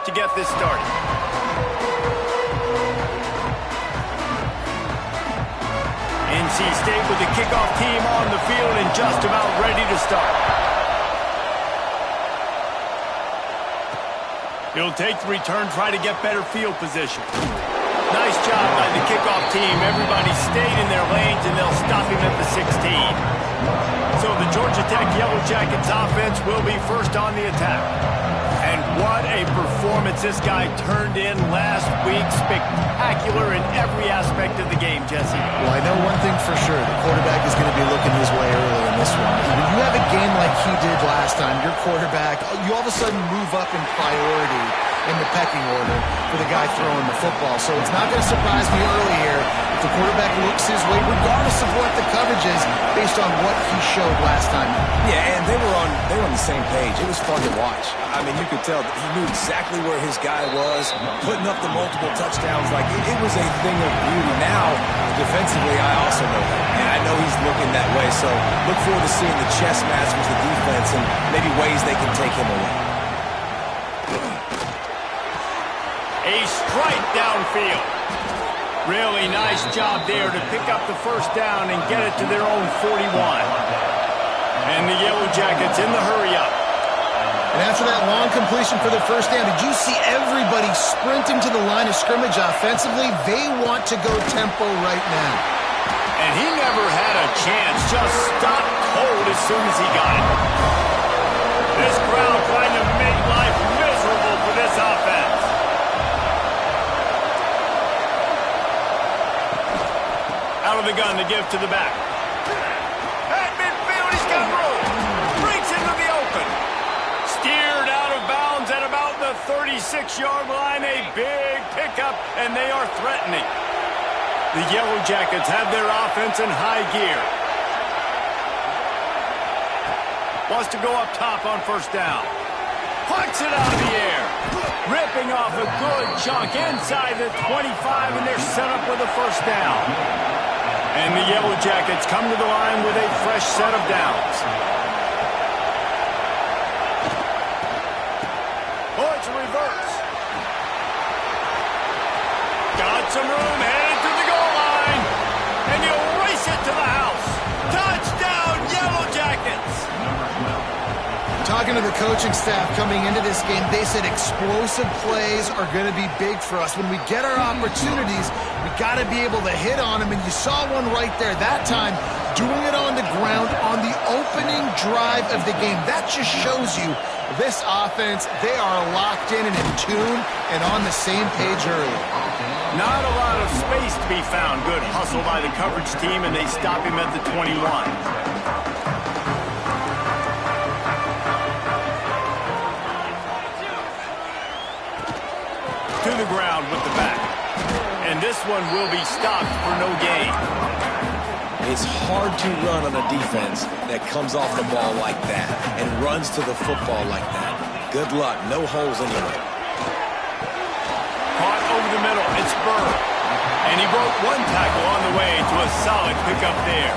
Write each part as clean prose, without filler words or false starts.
to get this started. NC State with the kickoff team on the field and just about ready to start. He'll take the return, try to get better field position. Nice job by the kickoff team. Everybody stayed in their lanes, and they'll stop him at the 16. So the Georgia Tech Yellow Jackets offense will be first on the attack. And what a performance this guy turned in last week. Spectacular in every aspect of the game, Jesse. Well, I know one thing for sure. The quarterback is going to be looking his way early in this one. When you have a game like he did last time, your quarterback, you all of a sudden move up in priority in the pecking order for the guy throwing the football. So it's not going to surprise me early here if the quarterback looks his way, regardless of what the coverage is, based on what he showed last time. Yeah, and they were on the same page. It was fun to watch. I mean, you could tell that he knew exactly where his guy was, putting up the multiple touchdowns. Like, it was a thing of beauty. Now, defensively, I also know that. And I know he's looking that way. So look forward to seeing the chess match with the defense and maybe ways they can take him away. A strike downfield. Really nice job there to pick up the first down and get it to their own 41. And the Yellow Jackets in the hurry-up. And after that long completion for the first down, did you see everybody sprinting to the line of scrimmage offensively? They want to go tempo right now. And he never had a chance. Just stopped cold as soon as he got it. This crowd trying to make life miserable for this offense. Out of the gun to give to the back. At midfield, he's got room. Breaks into the open. Steered out of bounds at about the 36-yard line. A big pickup, and they are threatening. The Yellow Jackets have their offense in high gear. Wants to go up top on first down. Punts it out of the air. Ripping off a good chunk inside the 25, and they're set up with a first down. And the Yellow Jackets come to the line with a fresh set of downs. Oh, it's a reverse. Got some room, headed to the goal line. And he'll race it to the house. Touchdown, Yellow Jackets. Talking to the coaching staff coming into this game, they said explosive plays are going to be big for us. When we get our opportunities, we got to be able to hit on them, and you saw one right there. That time, doing it on the ground on the opening drive of the game. That just shows you this offense, they are locked in and in tune and on the same page early. Not a lot of space to be found. Good hustle by the coverage team, and they stop him at the 21. To the ground with the back. And this one will be stopped for no gain. It's hard to run on a defense that comes off the ball like that and runs to the football like that. Good luck. No holes anywhere. Caught over the middle. It's Burr. And he broke one tackle on the way to a solid pickup there.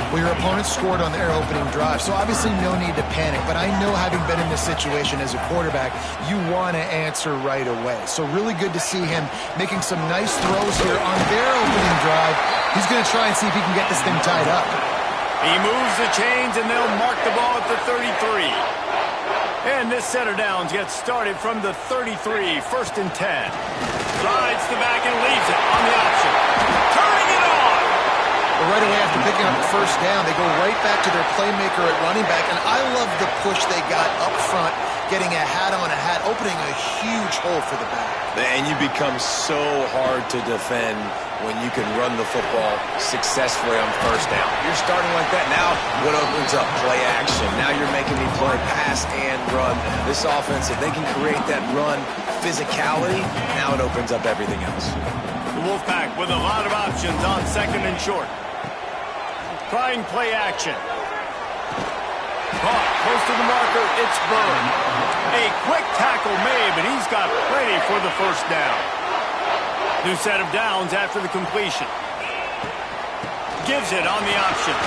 Well, your opponent scored on their opening drive, so obviously no need to panic. But I know, having been in this situation as a quarterback, you want to answer right away. So really good to see him making some nice throws here on their opening drive. He's going to try and see if he can get this thing tied up. He moves the chains, and they'll mark the ball at the 33. And this set of downs gets started from the 33, 1st and 10. Rides the back and leaves it on the option. Turning it on! But right away after picking up the first down, they go right back to their playmaker at running back. And I love the push they got up front, getting a hat on a hat, opening a huge hole for the back. And you become so hard to defend when you can run the football successfully on first down. You're starting like that. Now what opens up? Play action. Now you're making me play pass and run. This offense, if they can create that run physicality, now it opens up everything else. The Wolfpack with a lot of options on 2nd and short. Trying play action. Caught close to the marker. It's Burr. A quick tackle made, but he's got plenty for the first down. New set of downs after the completion. Gives it on the option.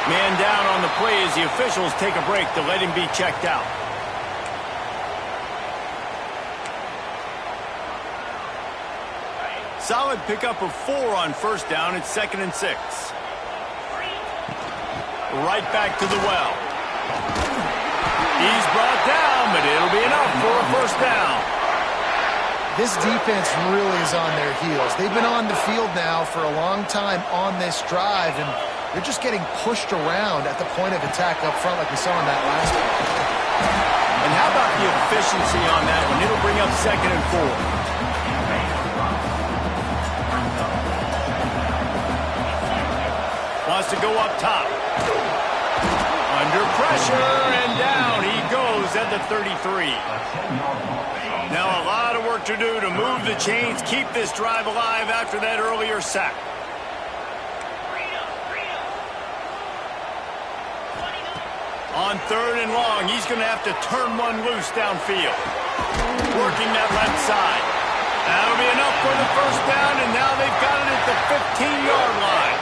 Man down on the play as the officials take a break to let him be checked out. Solid pickup of 4 on first down. It's 2nd and 6. Right back to the well. He's brought down, but it'll be enough for a first down. This defense really is on their heels. They've been on the field now for a long time on this drive, and they're just getting pushed around at the point of attack up front like we saw in that last one. And how about the efficiency on that one? It'll bring up 2nd and 4. Wants to go up top. Under pressure, and down he goes at the 33. Now a lot of work to do to move the chains, keep this drive alive after that earlier sack. On 3rd and long, he's going to have to turn one loose downfield. Working that left side. That'll be enough for the first down, and now they've got it at the 15-yard line.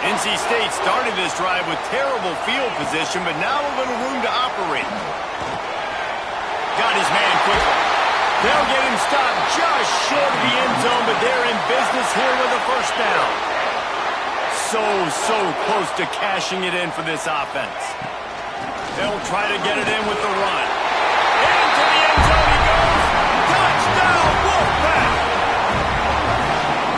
NC State started this drive with terrible field position, but now a little room to operate. Got his man quickly. They'll get him stopped just short of the end zone, but they're in business here with a first down. So close to cashing it in for this offense. They'll try to get it in with the run. Into the end zone he goes. Touchdown, Wolfpack!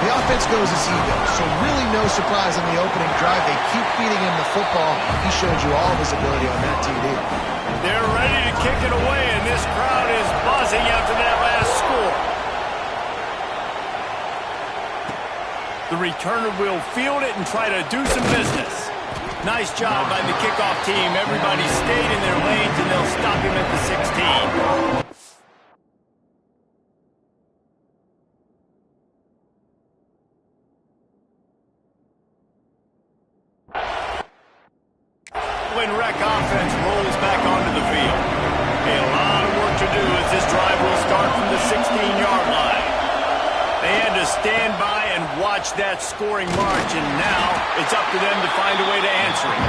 The offense goes as he goes, so really no surprise on the opening drive. They keep feeding him the football. He showed you all of his ability on that TD. They're ready to kick it away, and this crowd is buzzing after that last score. The returner will field it and try to do some business. Nice job by the kickoff team. Everybody stayed in their lanes, and they'll stop him at the 16. When Wreck offense rolls back onto the field. A lot of work to do as this drive will start from the 16-yard line. They had to stand by and watch that scoring march, and now it's up to them to find a way to answer it.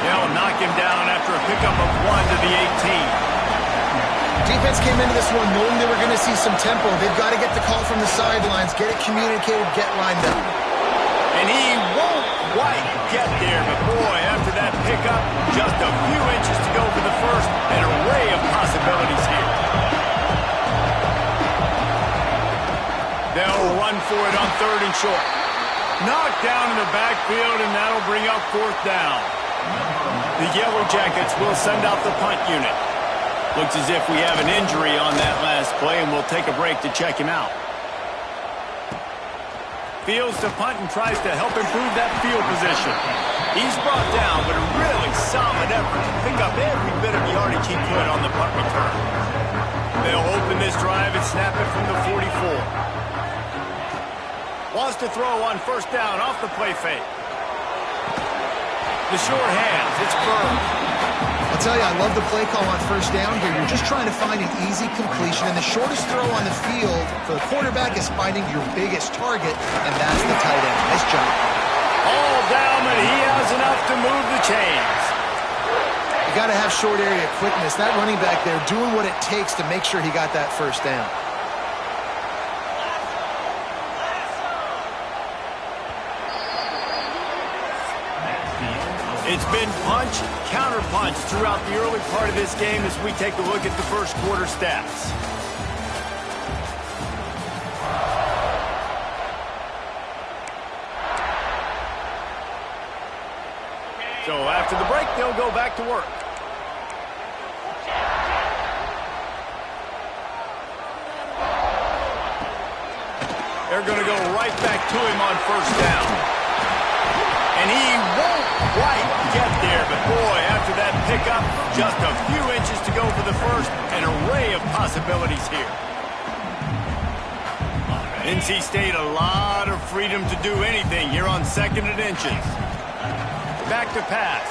They'll knock him down after a pickup of 1 to the 18. Defense came into this one knowing they were going to see some tempo. They've got to get the call from the sidelines, get it communicated, get lined up. And he won't quite get there, but boy, after that pickup, just a few inches to go for the first, an array of possibilities here. They'll run for it on 3rd and short. Knocked down in the backfield, and that'll bring up 4th down. The Yellow Jackets will send out the punt unit. Looks as if we have an injury on that last play, and we'll take a break to check him out. Fields to punt and tries to help improve that field position. He's brought down, but a really solid effort to pick up every bit of yardage he could on the punt return. They'll open this drive and snap it from the 44. Wants to throw on first down off the play fake. The short hands, it's firm. I'll tell you, I love the play call on first down here. You're just trying to find an easy completion, and the shortest throw on the field for the quarterback is finding your biggest target, and that's the tight end. Nice job. All down, but he has enough to move the chains. You got to have short area quickness. That running back there doing what it takes to make sure he got that first down. It's been punch, counter-punch throughout the early part of this game as we take a look at the first quarter stats. So after the break, they'll go back to work. They're going to go right back to him on first down. And he won't quite get there, but boy, after that pickup, just a few inches to go for the first, an array of possibilities here. NC State, a lot of freedom to do anything here on 2nd and inches. Back to pass.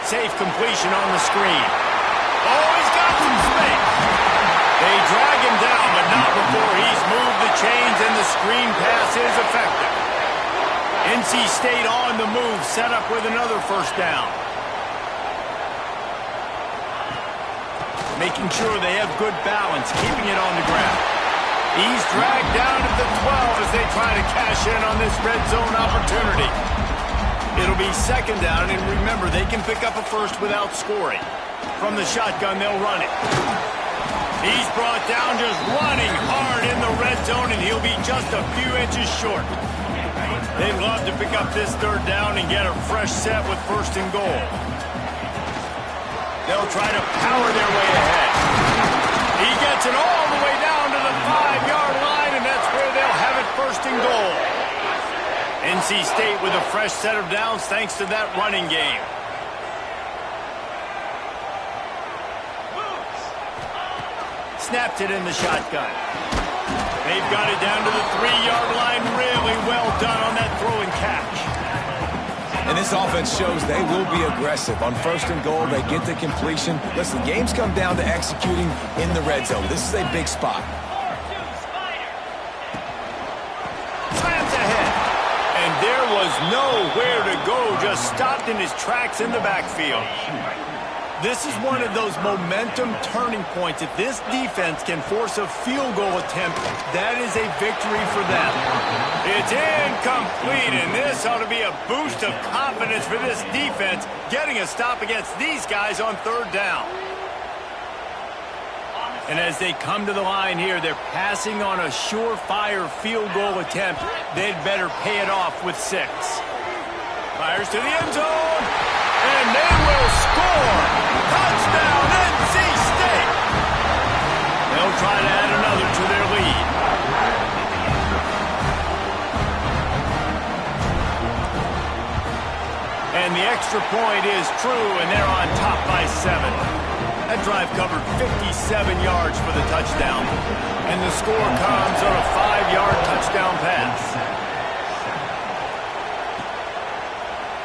Safe completion on the screen. Oh, he's got some space. They drag him down, but not before he's moved the chains, and the screen pass is effective. NC State on the move, set up with another first down. Making sure they have good balance, keeping it on the ground. He's dragged down to the 12 as they try to cash in on this red zone opportunity. It'll be second down, and remember, they can pick up a first without scoring. From the shotgun, they'll run it. He's brought down just running hard in the red zone, and he'll be just a few inches short. They'd love to pick up this third down and get a fresh set with first and goal. They'll try to power their way ahead. He gets it all the way down to the 5-yard line, and that's where they'll have it first and goal. NC State with a fresh set of downs thanks to that running game. Snapped it in the shotgun. They've got it down to the 3-yard line. Really well done on that throw and catch. And this offense shows they will be aggressive. On first and goal, they get the completion. Listen, games come down to executing in the red zone. This is a big spot. Slams ahead. And there was nowhere to go. Just stopped in his tracks in the backfield. This is one of those momentum turning points. If this defense can force a field goal attempt, that is a victory for them. It's incomplete, and this ought to be a boost of confidence for this defense, getting a stop against these guys on third down. And as they come to the line here, they're passing on a surefire field goal attempt. They'd better pay it off with 6. Fires to the end zone, and they will score. Touchdown, NC State! They'll try to add another to their lead. And the extra point is true, and they're on top by 7. That drive covered 57 yards for the touchdown, and the score comes on a 5-yard touchdown pass.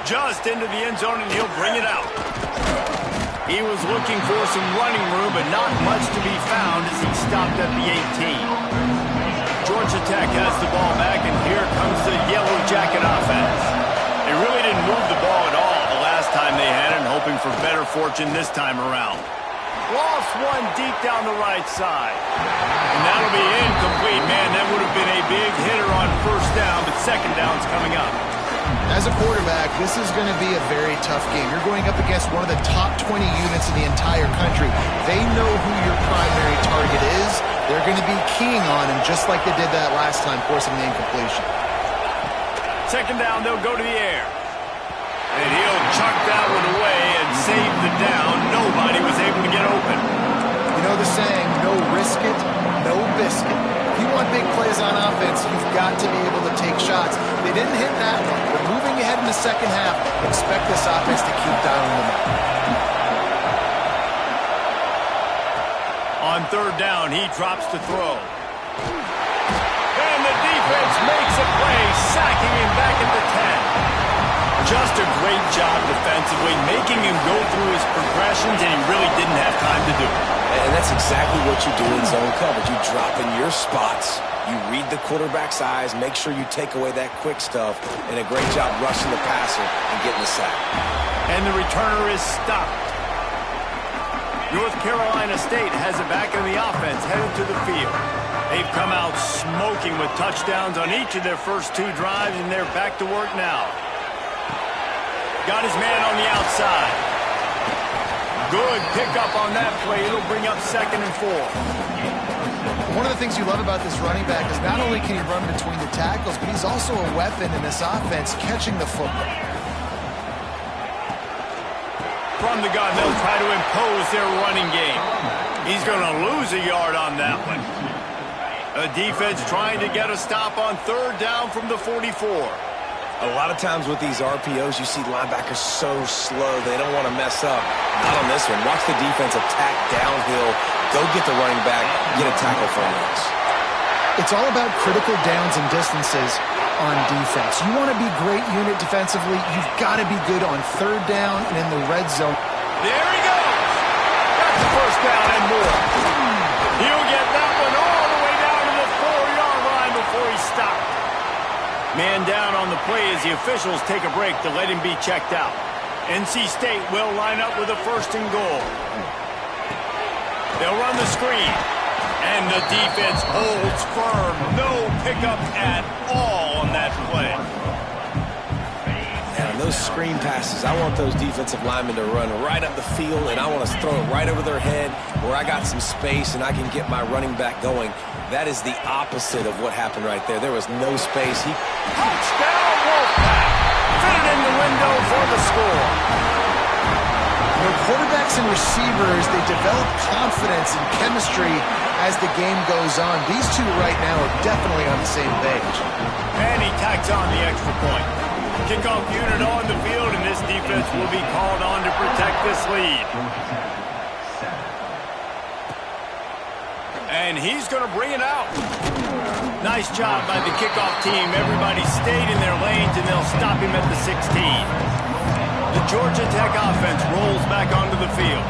Just into the end zone, and he'll bring it out. He was looking for some running room, but not much to be found as he stopped at the 18. Georgia Tech has the ball back, and here comes the Yellow Jacket offense. They really didn't move the ball at all the last time they had it, hoping for better fortune this time around. Lost one deep down the right side. And that'll be incomplete. Man, that would have been a big hitter on first down, but second down's coming up. As a quarterback, this is going to be a very tough game. You're going up against one of the top 20 units in the entire country. They know who your primary target is. They're going to be keying on him just like they did that last time, forcing the incompletion. Second down, they'll go to the air. And he'll chuck that one away and save the down. Nobody was able to get open. You know the saying, no risk it, no biscuit. If you want big plays on offense, you've got to be able to take shots. They didn't hit that one. But moving ahead in the second half, expect this offense to keep dialing them up. On third down, he drops to throw. And the defense makes a play, sacking him back at the 10. Just a great job defensively, making him go through his progressions, and he really didn't have time to do it. And that's exactly what you do in zone coverage. You drop in your spots, you read the quarterback's eyes, make sure you take away that quick stuff, and a great job rushing the passer and getting the sack. And the returner is stopped. North Carolina State has it back in the offense, headed to the field. They've come out smoking with touchdowns on each of their first 2 drives, and they're back to work now. Got his man on the outside. Good pickup on that play. It'll bring up second and 4. One of the things you love about this running back is not only can he run between the tackles, but he's also a weapon in this offense, catching the football. From the gun, they'll try to impose their running game. He's going to lose a yard on that one. A defense trying to get a stop on third down from the 44. A lot of times with these RPOs, you see linebackers so slow, they don't want to mess up. Not on this one. Watch the defense attack downhill, go get the running back, get a tackle for him. It's all about critical downs and distances on defense. You want to be great unit defensively, you've got to be good on third down and in the red zone. There he goes! Got the first down and more. He'll get that one all the way down to the 4-yard line before he stopped. Man down on the play as the officials take a break to let him be checked out. NC State will line up with a first and goal. They'll run the screen. And the defense holds firm. No pickup at all on that play. And those screen passes, I want those defensive linemen to run right up the field, and I want to throw it right over their head where I got some space and I can get my running back going. That is the opposite of what happened right there. There was no space. Touchdown, Wolfpack! Fit in the window for the score. You know, quarterbacks and receivers, they develop confidence and chemistry as the game goes on. These two right now are definitely on the same page. And he tacks on the extra point. Kickoff unit on the field, and this defense will be called on to protect this lead. And he's going to bring it out. Nice job by the kickoff team. Everybody stayed in their lanes, and they'll stop him at the 16. The Georgia Tech offense rolls back onto the field.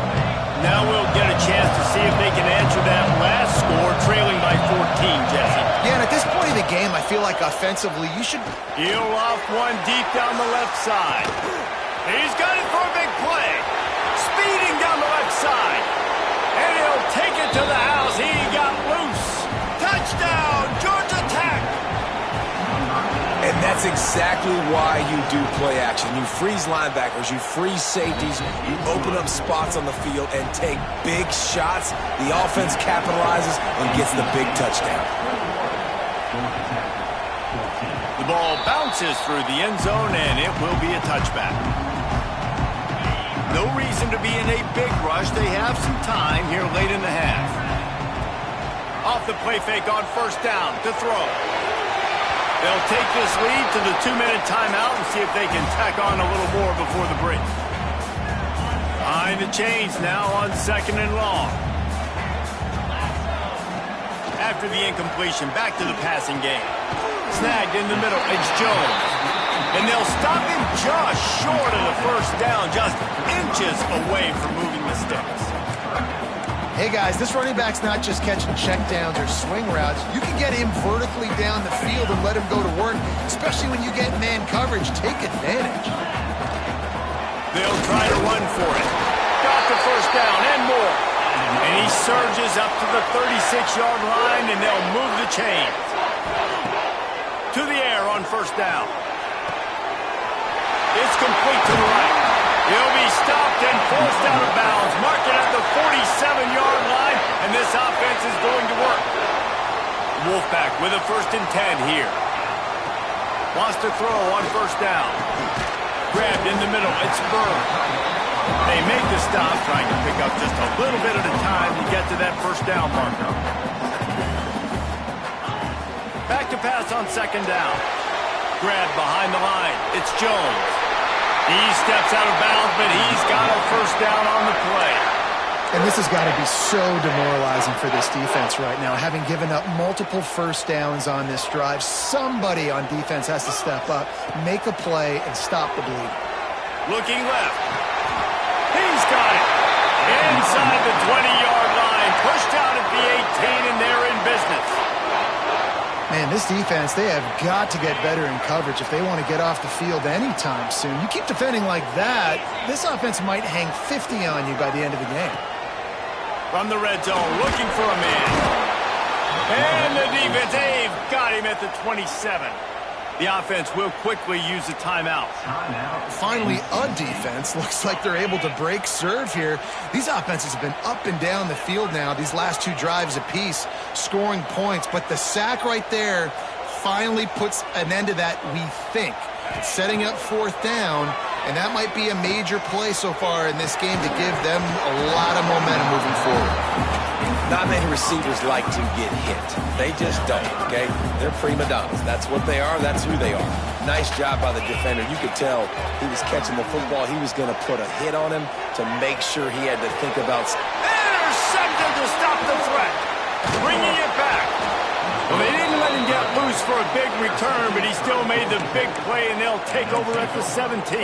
Now we'll get a chance to see if they can answer that last score, trailing by 14, Jesse. Yeah, and at this point in the game, I feel like offensively, you should... He'll off one deep down the left side. He's got it for a big play. Speeding down the left side. And he'll take it to the house. He got loose. Touchdown, Georgia Tech. And that's exactly why you do play action. You freeze linebackers, you freeze safeties, you open up spots on the field and take big shots. The offense capitalizes and gets the big touchdown. The ball bounces through the end zone, and it will be a touchback. No reason to be in a big rush. They have some time here late in the half. Off the play fake on first down to throw. They'll take this lead to the 2-minute timeout and see if they can tack on a little more before the break. Behind the chains now on 2nd and long. After the incompletion, back to the passing game. Snagged in the middle, it's Jones. And they'll stop him just short of the first down, just inches away from moving the sticks. Hey guys, this running back's not just catching checkdowns or swing routes. You can get him vertically down the field and let him go to work, especially when you get man coverage. Take advantage. They'll try to run for it. Got the first down and more. And he surges up to the 36-yard line, and they'll move the chains. To the air on first down. It's complete to the right. He'll be stopped and forced out of bounds. Mark it at the 47-yard line, and this offense is going to work. Wolfpack with a 1st and 10 here. Wants to throw on first down. Grabbed in the middle. It's Burr. They make the stop, trying to pick up just a little bit at a time to get to that first down marker. Back to pass on 2nd down. Grabbed behind the line. It's Jones. He steps out of bounds, but he's got a first down on the play. And this has got to be so demoralizing for this defense right now. Having given up multiple first downs on this drive, somebody on defense has to step up, make a play, and stop the bleed. Looking left. He's got it. Inside the 20-yard line. Pushed out at the 18, and they're in business. Man, this defense, they have got to get better in coverage if they want to get off the field anytime soon. You keep defending like that, this offense might hang 50 on you by the end of the game. From the red zone, looking for a man. And the defense, they've got him at the 27. The offense will quickly use a timeout. Finally, a defense. Looks like they're able to break serve here. These offenses have been up and down the field now, these last 2 drives apiece, scoring points. But the sack right there finally puts an end to that, we think. Setting up 4th down, and that might be a major play so far in this game to give them a lot of momentum moving forward. Not many receivers like to get hit. They just don't, okay? They're prima donnas. That's what they are. That's who they are. Nice job by the defender. You could tell he was catching the football. He was going to put a hit on him to make sure he had to think about... Intercepted to stop the threat. Bringing it back. Well, they didn't let him get loose for a big return, but he still made the big play, and they'll take over at the 17.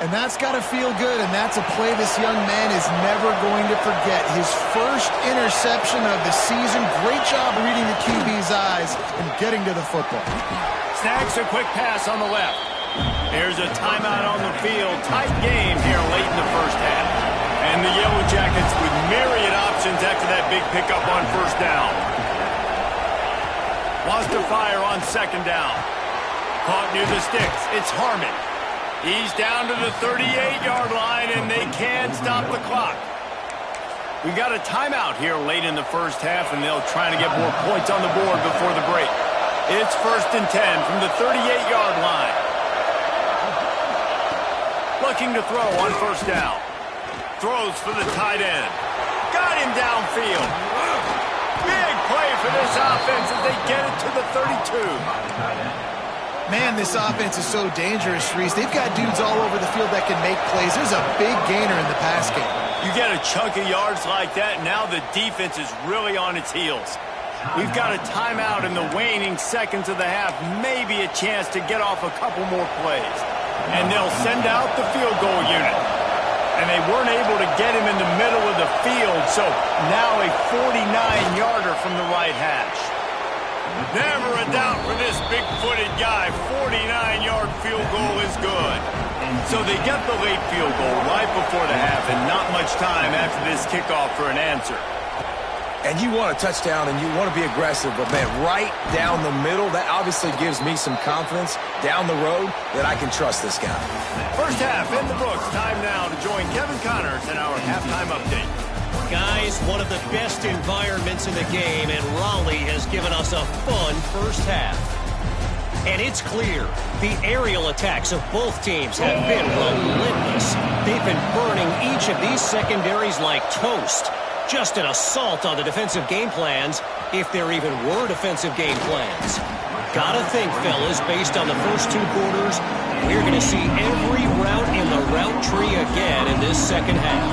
And that's got to feel good, and that's a play this young man is never going to forget. His first interception of the season. Great job reading the QB's eyes and getting to the football. Snags a quick pass on the left. There's a timeout on the field. Tight game here late in the first half. And the Yellow Jackets with myriad options after that big pickup on first down. Wants to fire on second down. Caught near the sticks. It's Harmon. He's down to the 38-yard line, and they can't stop the clock. We got a timeout here late in the first half, and they'll try to get more points on the board before the break. It's 1st and 10 from the 38-yard line. Looking to throw on first down. Throws for the tight end. Got him downfield. Big play for this offense as they get it to the 32. Man, this offense is so dangerous, Reese. They've got dudes all over the field that can make plays. There's a big gainer in the pass game. You get a chunk of yards like that, now the defense is really on its heels. We've got a timeout in the waning seconds of the half, maybe a chance to get off a couple more plays. And they'll send out the field goal unit. And they weren't able to get him in the middle of the field, so now a 49-yarder from the right hash. Never a doubt for this big-footed guy. 49-yard field goal is good. So they get the late field goal right before the half, and not much time after this kickoff for an answer. And you want a touchdown, and you want to be aggressive, but, man, right down the middle, that obviously gives me some confidence down the road that I can trust this guy. First half in the books. Time now to join Kevin Connors in our halftime update. Guys, one of the best environments in the game, and Raleigh has given us a fun first half. And it's clear, the aerial attacks of both teams have been relentless. They've been burning each of these secondaries like toast. Just an assault on the defensive game plans, if there even were defensive game plans. Gotta think, fellas, based on the first two quarters, we're going to see every route in the route tree again in this second half.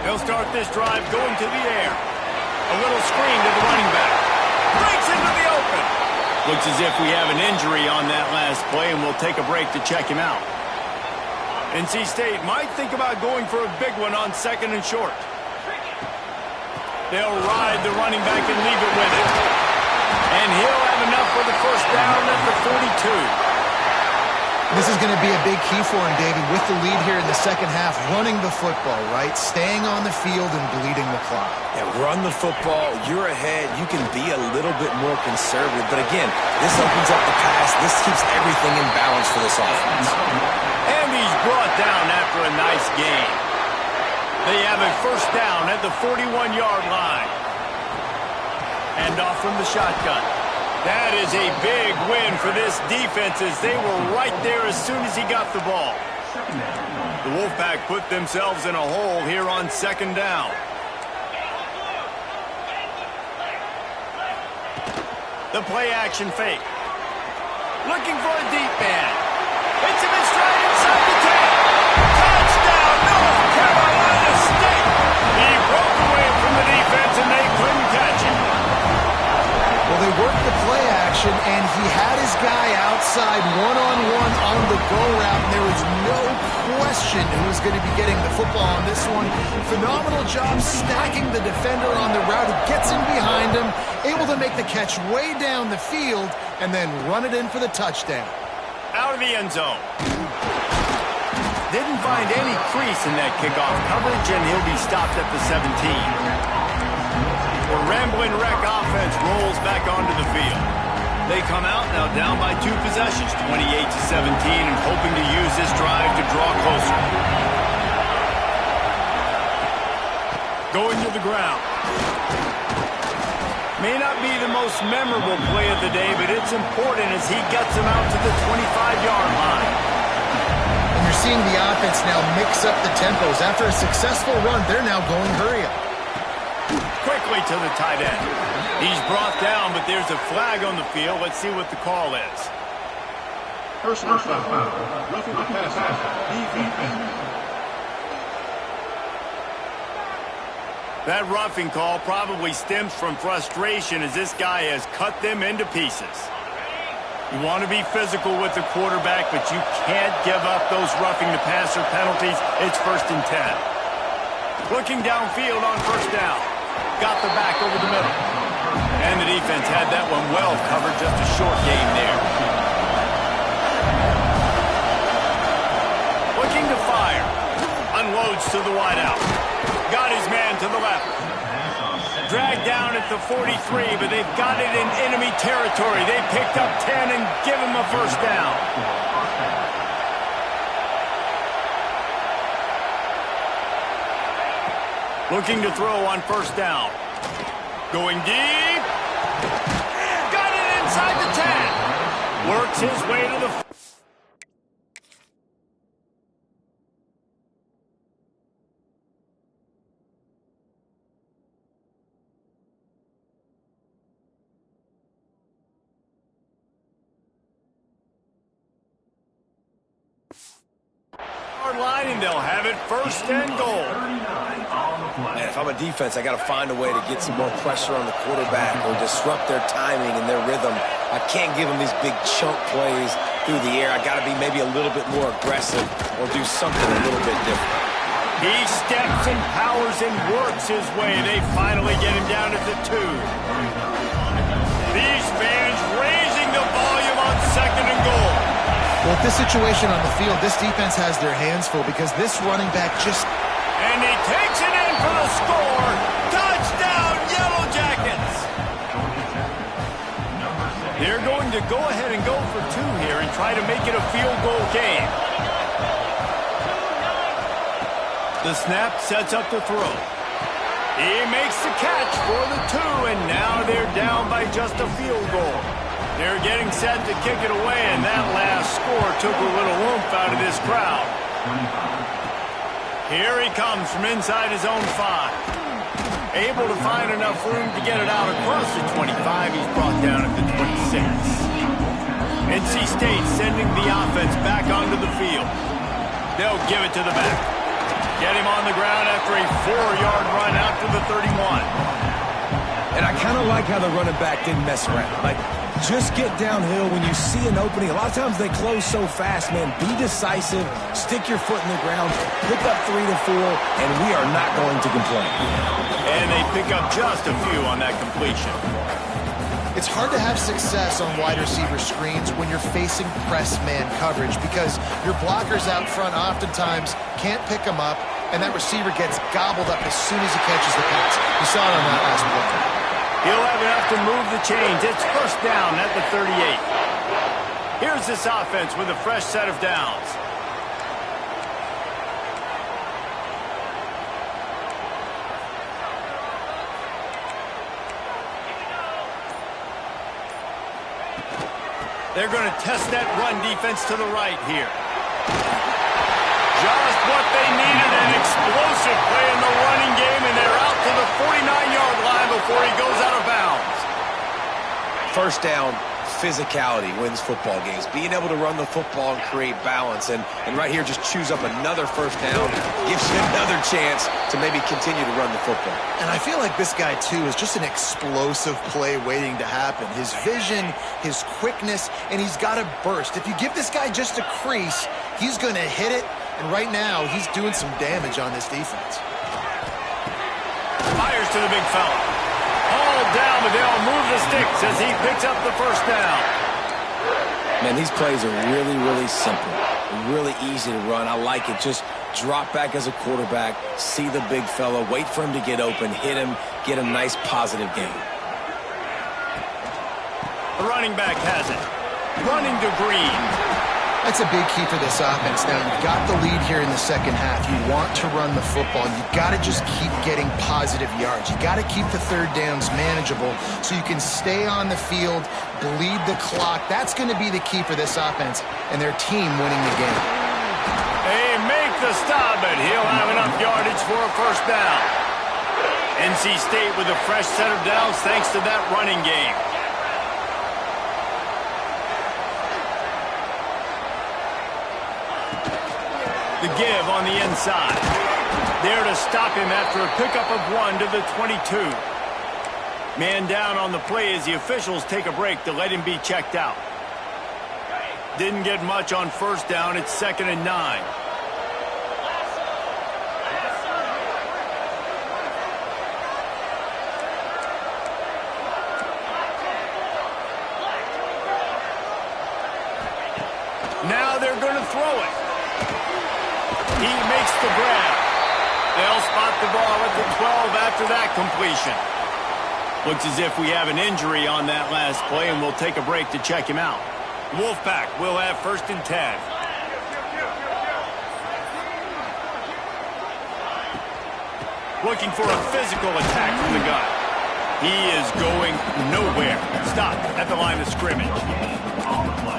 They'll start this drive going to the air. A little screen to the running back. Breaks into the open. Looks as if we have an injury on that last play, and we'll take a break to check him out. NC State might think about going for a big one on second and short. They'll ride the running back and leave it with it. And he'll have enough for the first down at the 42. This is going to be a big key for him, David, with the lead here in the second half, running the football, right? Staying on the field and bleeding the clock. Yeah, run the football. You're ahead. You can be a little bit more conservative. But again, this opens up the pass. This keeps everything in balance for this offense. And he's brought down after a nice gain. They have a first down at the 41-yard line. And off from the shotgun. That is a big win for this defense as they were right there as soon as he got the ball. The Wolfpack put themselves in a hole here on second down. The play action fake. Looking for a deep man. Hits him in stride inside the 10. Touchdown, North Carolina State. He broke away from the defense and they couldn't catch him. Well, they worked the play action, and he had his guy outside one-on-one on the go route, and there was no question who was going to be getting the football on this one. Phenomenal job stacking the defender on the route. He gets in behind him, able to make the catch way down the field, and then run it in for the touchdown. Out of the end zone. Didn't find any crease in that kickoff coverage, and he'll be stopped at the 17. The rambling wreck offense rolls back onto the field. They come out now down by 2 possessions, 28-17, and hoping to use this drive to draw closer. Going to the ground. May not be the most memorable play of the day, but it's important as he gets him out to the 25-yard line. And you're seeing the offense now mix up the tempos. After a successful run, they're now going hurry up. Quickly to the tight end. He's brought down, but there's a flag on the field. Let's see what the call is. Personal foul. Roughing the passer. Defense. That roughing call probably stems from frustration as this guy has cut them into pieces. You want to be physical with the quarterback, but you can't give up those roughing the passer penalties. It's 1st and 10. Looking downfield on first down. Got the back over the middle. And the defense had that one well covered, just a short game there. Looking to fire. unloads to the wideout. Got his man to the left. Dragged down at the 43, but they've got it in enemy territory. They picked up 10 and give him a first down. Looking to throw on first down. Going deep. Got it inside the 10. Works his way to the... line, and they'll have it first and goal. Man, if I'm a defense, I got to find a way to get some more pressure on the quarterback or disrupt their timing and their rhythm. I can't give them these big chunk plays through the air. I got to be maybe a little bit more aggressive or do something a little bit different. He steps and powers and works his way. They finally get him down at the 2. These fans raising the volume on second and goal. Well, with this situation on the field, this defense has their hands full because this running back just... And he takes it in for the score. Touchdown, Yellow Jackets. They're going to go ahead and go for 2 here and try to make it a field goal game. The snap sets up the throw. He makes the catch for the 2, and now they're down by just a field goal. They're getting set to kick it away, and that last score took a little oomph out of this crowd. Here he comes from inside his own 5. Able to find enough room to get it out across the 25. He's brought down at the 26. NC State sending the offense back onto the field. They'll give it to the back. Get him on the ground after a 4-yard run out to the 31. And I kind of like how the running back didn't mess around. Like, just get downhill when you see an opening. A lot of times they close so fast, man. Be decisive, stick your foot in the ground, pick up 3 to 4, and we are not going to complain. And they pick up just a few on that completion. It's hard to have success on wide receiver screens when you're facing press man coverage because your blockers out front oftentimes can't pick them up, and that receiver gets gobbled up as soon as he catches the pass. You saw it on that last play. He'll have enough to move the chains. It's first down at the 38. Here's this offense with a fresh set of downs. They're going to test that run defense to the right here. Just what they needed, an explosive play in the running game, and they're out to the 49-yard line before he goes out of bounds. First down, physicality wins football games. Being able to run the football and create balance. And right here, just choose up another first down. Gives you another chance to maybe continue to run the football. And I feel like this guy, too, is just an explosive play waiting to happen. His vision, his quickness, and he's got a burst. If you give this guy just a crease, he's going to hit it. And right now, he's doing some damage on this defense. Fires to the big fella. Hauled down, but they'll move the sticks as he picks up the first down. Man, these plays are really, really simple. Really easy to run. I like it. Just drop back as a quarterback, see the big fella, wait for him to get open, hit him, get a nice positive gain. The running back has it. Running to Green. That's a big key for this offense. Now, you've got the lead here in the second half. You want to run the football. You've got to just keep getting positive yards. You've got to keep the third downs manageable so you can stay on the field, bleed the clock. That's going to be the key for this offense and their team winning the game. They make the stop, but he'll have enough yardage for a first down. NC State with a fresh set of downs thanks to that running game. The give on the inside. There to stop him after a pickup of 1 to the 22. Man down on the play as the officials take a break to let him be checked out. Didn't get much on first down. It's 2nd and 9. Now they're going to throw it. He makes the grab. They'll spot the ball at the 12 after that completion. Looks as if we have an injury on that last play, and we'll take a break to check him out. Wolfpack will have 1st and 10. Looking for a physical attack from the gun. He is going nowhere. Stop at the line of scrimmage.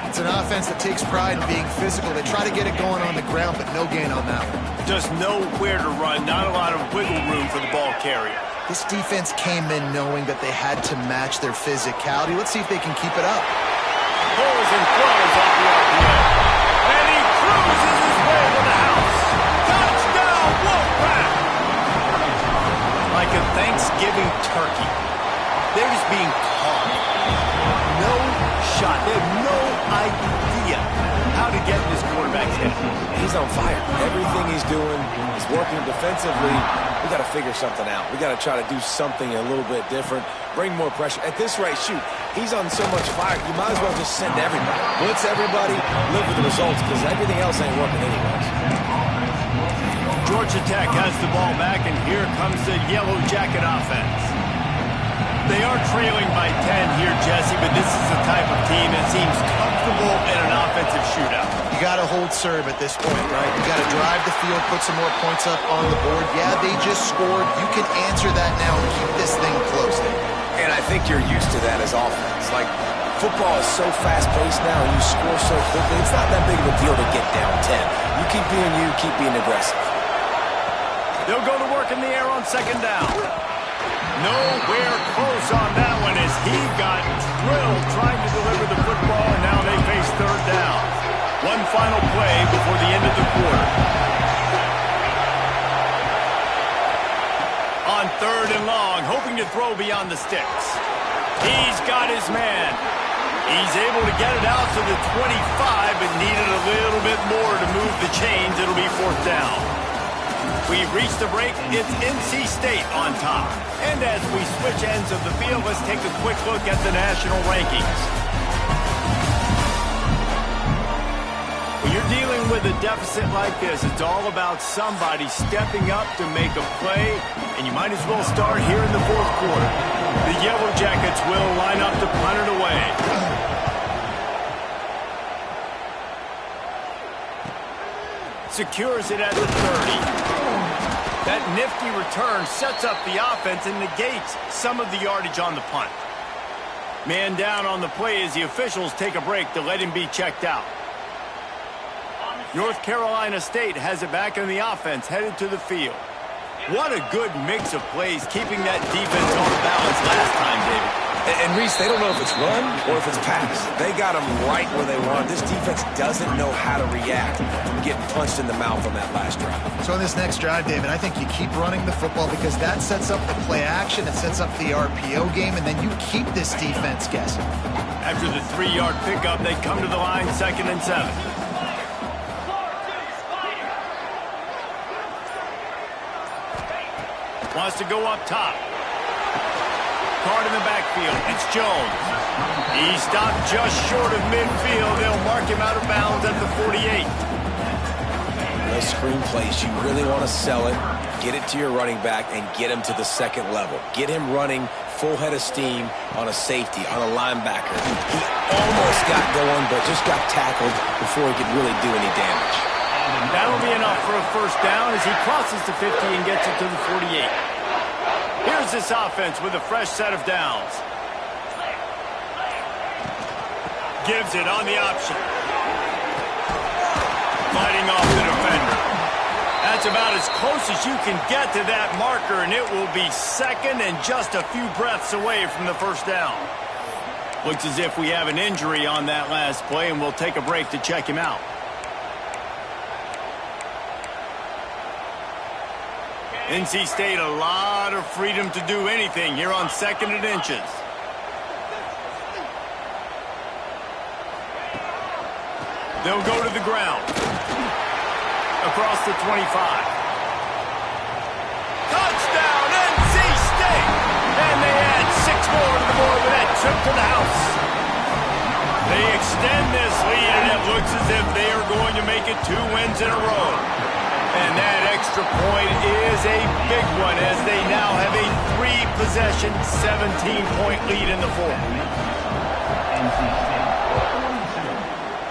It's an offense that takes pride in being physical. They try to get it going on the ground, but no gain on that one. Just nowhere to run. Not a lot of wiggle room for the ball carrier. This defense came in knowing that they had to match their physicality. Let's see if they can keep it up. Pulls and throws off the RPO. And he cruises his way to the house. Touchdown, Wolfpack! Like a Thanksgiving turkey. They're just being caught. No shot. They have no idea how to get in this quarterback's head. He's on fire. Everything he's doing is working defensively. We got to figure something out. We got to try to do something a little bit different. Bring more pressure. At this rate, shoot, he's on so much fire, you might as well just send everybody. Blitz everybody, live with the results, because everything else ain't working anyways. Georgia Tech has the ball back, and here comes the Yellow Jacket offense. They are trailing by 10 here, Jesse, but this is the type of team that seems comfortable in an offensive shootout. You got to hold serve at this point, right? You got to drive the field, put some more points up on the board. Yeah, they just scored. You can answer that now and keep this thing close. And I think you're used to that as offense. Like, football is so fast-paced now, and you score so quickly, it's not that big of a deal to get down 10. You keep being aggressive. They'll go to work in the air on 2nd down. Nowhere close on that one as he got drilled trying to deliver the football, and now they face 3rd down. One final play before the end of the quarter. On 3rd and long, hoping to throw beyond the sticks. He's got his man. He's able to get it out to the 25, but needed a little bit more to move the chains. It'll be 4th down. We've reached the break. It's NC State on top. And as we switch ends of the field, let's take a quick look at the national rankings. When you're dealing with a deficit like this, it's all about somebody stepping up to make a play, and you might as well start here in the 4th quarter. The Yellow Jackets will line up to punt it away. Secures it at the 30. That nifty return sets up the offense and negates some of the yardage on the punt. Man down on the play as the officials take a break to let him be checked out. North Carolina State has it back in the offense, headed to the field. What a good mix of plays, keeping that defense on balance last time, David. And Reese, they don't know if it's run or if it's pass. They got them right where they want. This defense doesn't know how to react from getting punched in the mouth on that last drive. So on this next drive, David, I think you keep running the football because that sets up the play action, it sets up the RPO game, and then you keep this defense guessing. After the 3-yard pickup, they come to the line, 2nd and 7. Wants to go up top. Card in the backfield. It's Jones. He stopped just short of midfield. They'll mark him out of bounds at the 48. Those screen plays, you really want to sell it, get it to your running back, and get him to the 2nd level. Get him running full head of steam on a safety, on a linebacker. He almost got going, but just got tackled before he could really do any damage. That'll be enough for a 1st down as he crosses the 50 and gets it to the 48. Here's this offense with a fresh set of downs. Gives it on the option. Fighting off the defender. That's about as close as you can get to that marker, and it will be 2nd and just a few breaths away from the 1st down. Looks as if we have an injury on that last play, and we'll take a break to check him out. NC State, a lot of freedom to do anything here on 2nd and inches. They'll go to the ground. Across the 25. Touchdown, NC State! And they add 6 more to the board with that trip to the house. They extend this lead, and it looks as if they are going to make it 2 wins in a row. And that extra point is a big one as they now have a 3-possession, 17-point lead in the fourth.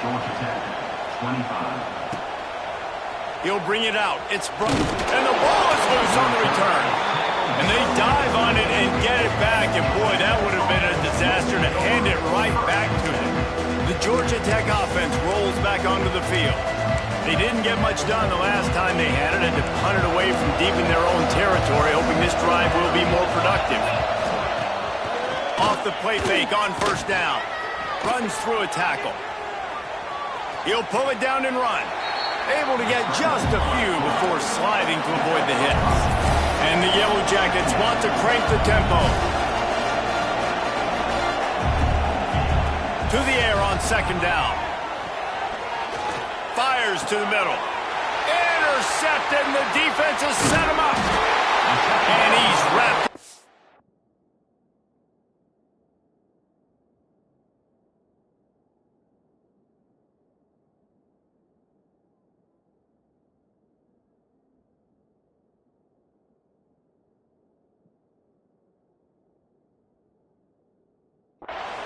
Georgia Tech, 25. He'll bring it out. It's broken. And the ball is loose on the return. And they dive on it and get it back. And, boy, that would have been a disaster to hand it right back to them. The Georgia Tech offense rolls back onto the field. They didn't get much done the last time they had it and to punt it away from deep in their own territory, hoping this drive will be more productive. Off the play fake on first down. Runs through a tackle. He'll pull it down and run. Able to get just a few before sliding to avoid the hits. And the Yellow Jackets want to crank the tempo. To the air on second down. Fires to the middle. Intercepted, and the defense has set him up. And he's wrapped.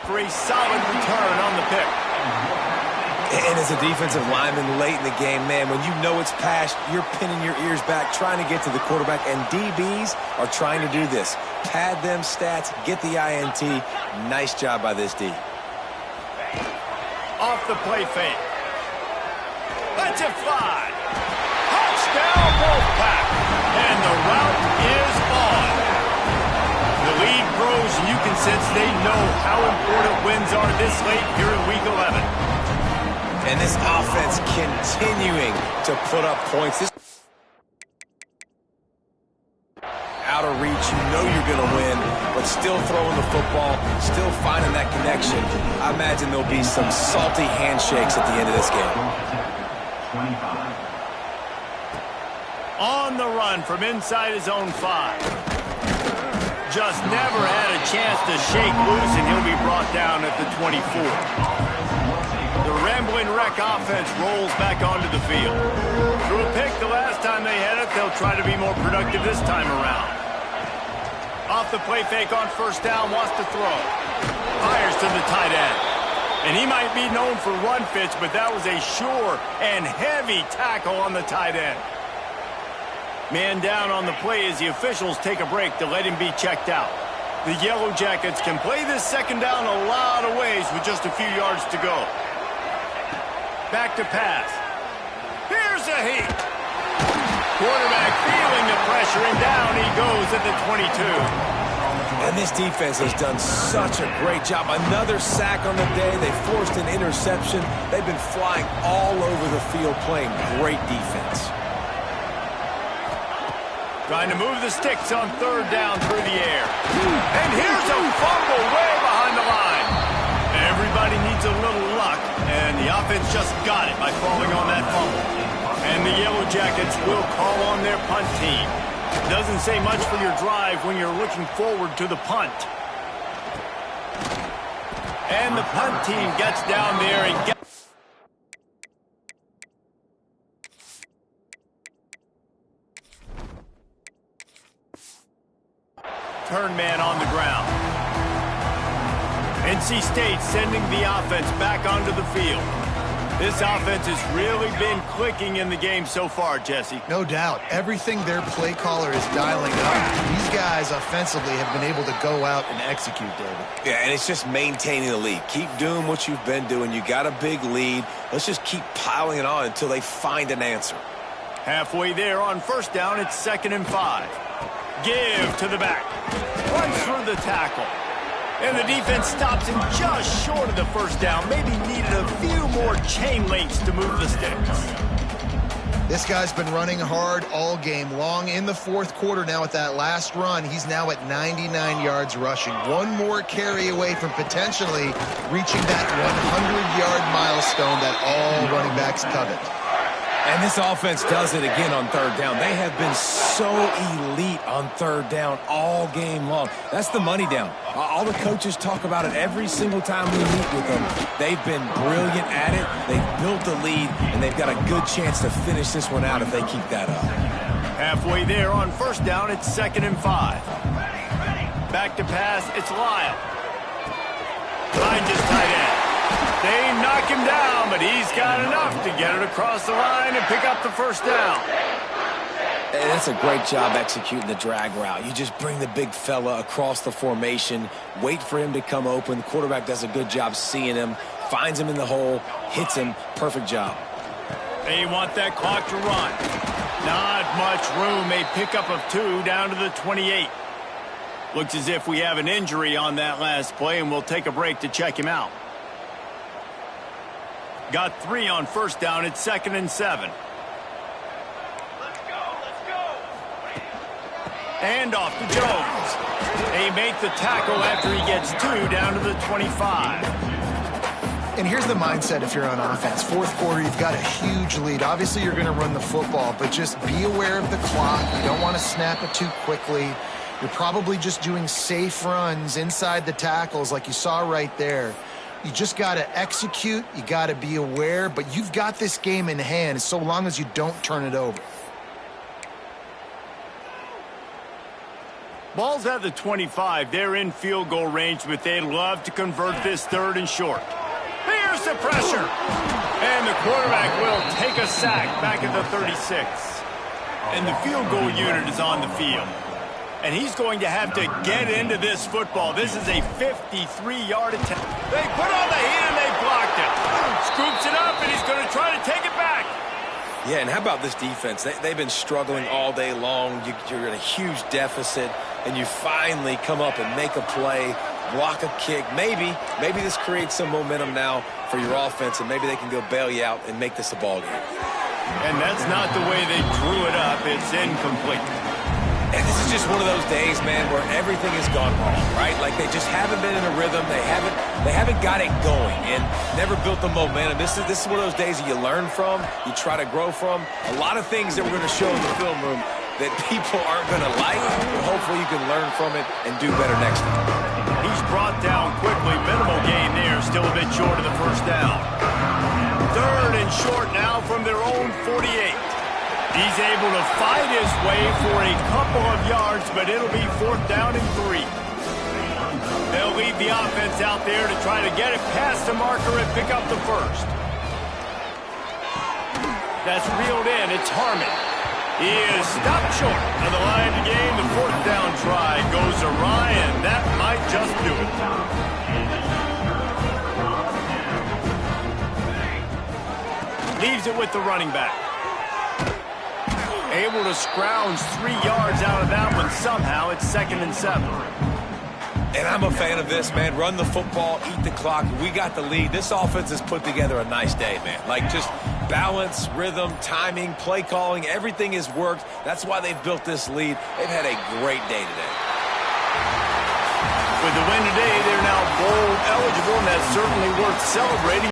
For a solid return on the pick. And as a defensive lineman late in the game, man, when you know it's passed, you're pinning your ears back, trying to get to the quarterback, and DBs are trying to do this. Pad them stats, get the INT. Nice job by this D. Off the play fake. Let's it fly. Touchdown, Wolfpack. And the route is on. The lead grows, and you can sense they know how important wins are this late here in Week 11. And this offense continuing to put up points. Out of reach, you know you're going to win, but still throwing the football, still finding that connection. I imagine there'll be some salty handshakes at the end of this game. 25. On the run from inside his own 5. Just never had a chance to shake loose, and he'll be brought down at the 24. The rambling wreck offense rolls back onto the field. Threw a pick the last time they had it. They'll try to be more productive this time around. Off the play fake on first down, wants to throw. Fires to the tight end. And he might be known for run fits, but that was a sure and heavy tackle on the tight end. Man down on the play as the officials take a break to let him be checked out. The Yellow Jackets can play this second down a lot of ways with just a few yards to go. Back to pass. Here's a heat. Quarterback feeling the pressure, and down he goes at the 22. And this defense has done such a great job. Another sack on the day. They forced an interception. They've been flying all over the field playing great defense. Trying to move the sticks on third down through the air. And here's a fumble way behind the line. Everybody needs a little luck, and the offense just got it by falling on that fumble. And the Yellow Jackets will call on their punt team. Doesn't say much for your drive when you're looking forward to the punt. And the punt team gets down there and gets... Turn man on the ground. NC State sending the offense back onto the field. This offense has really been clicking in the game so far, Jesse. No doubt. Everything their play caller is dialing up. These guys offensively have been able to go out and execute, David. Yeah, and it's just maintaining the lead. Keep doing what you've been doing. You got a big lead. Let's just keep piling it on until they find an answer. Halfway there on first down, it's 2nd and 5. Give to the back. Runs through the tackle. And the defense stops him just short of the first down. Maybe needed a few more chain links to move the sticks. This guy's been running hard all game long. In the fourth quarter now at that last run, he's now at 99 yards rushing. One more carry away from potentially reaching that 100-yard milestone that all running backs covet. And this offense does it again on third down. They have been so elite on third down all game long. That's the money down. All the coaches talk about it every single time we meet with them. They've been brilliant at it. They've built the lead, and they've got a good chance to finish this one out if they keep that up. Halfway there on first down, it's 2nd and 5. Back to pass, it's Lyle. Finds his tight end. They knock him down, but he's got enough to get it across the line and pick up the first down. And that's a great job executing the drag route. You just bring the big fella across the formation, wait for him to come open. The quarterback does a good job seeing him, finds him in the hole, hits him. Perfect job. They want that clock to run. Not much room. A pickup of 2 down to the 28. Looks as if we have an injury on that last play, and we'll take a break to check him out. Got 3 on first down. It's 2nd and 7. Let's go. And off to Jones. They make the tackle after he gets 2 down to the 25. And here's the mindset if you're on offense. Fourth quarter, you've got a huge lead. Obviously, you're going to run the football, but just be aware of the clock. You don't want to snap it too quickly. You're probably just doing safe runs inside the tackles like you saw right there. You just got to execute. You got to be aware, but you've got this game in hand so long as you don't turn it over. Ball's at the 25. They're in field goal range, but they'd love to convert this 3rd and short. Here's the pressure. And the quarterback will take a sack back at the 36. And the field goal unit is on the field. And he's going to have to get into this football. This is a 53-yard attempt. They put on the heat and they blocked it. Scoops it up, and he's going to try to take it back. Yeah, and how about this defense? They've been struggling all day long. You're in a huge deficit, and you finally come up and make a play, block a kick. Maybe this creates some momentum now for your offense, and maybe they can go bail you out and make this a ball game. And that's not the way they drew it up. It's incomplete. And this is just one of those days, man, where everything has gone wrong, right? Like they just haven't been in a rhythm. They haven't got it going and never built the momentum. This is one of those days that you learn from, you try to grow from. A lot of things that we're going to show in the film room that people aren't going to like, but hopefully you can learn from it and do better next time. He's brought down quickly. Minimal gain there, still a bit short of the first down. 3rd and short now from their own 48. He's able to fight his way for a couple of yards, but it'll be 4th down and 3. They'll leave the offense out there to try to get it past the marker and pick up the first. That's reeled in. It's Harmon. He is stopped short of the line of the game. The 4th down try goes awry, and that might just do it. Leaves it with the running back. Able to scrounge 3 yards out of that one somehow. It's 2nd and 7. And I'm a fan of this, man. Run the football, eat the clock. We got the lead. This offense has put together a nice day, man. Like just balance, rhythm, timing, play calling, everything has worked. That's why they've built this lead. They've had a great day today. With the win today, they're now bowl eligible, and that's certainly worth celebrating.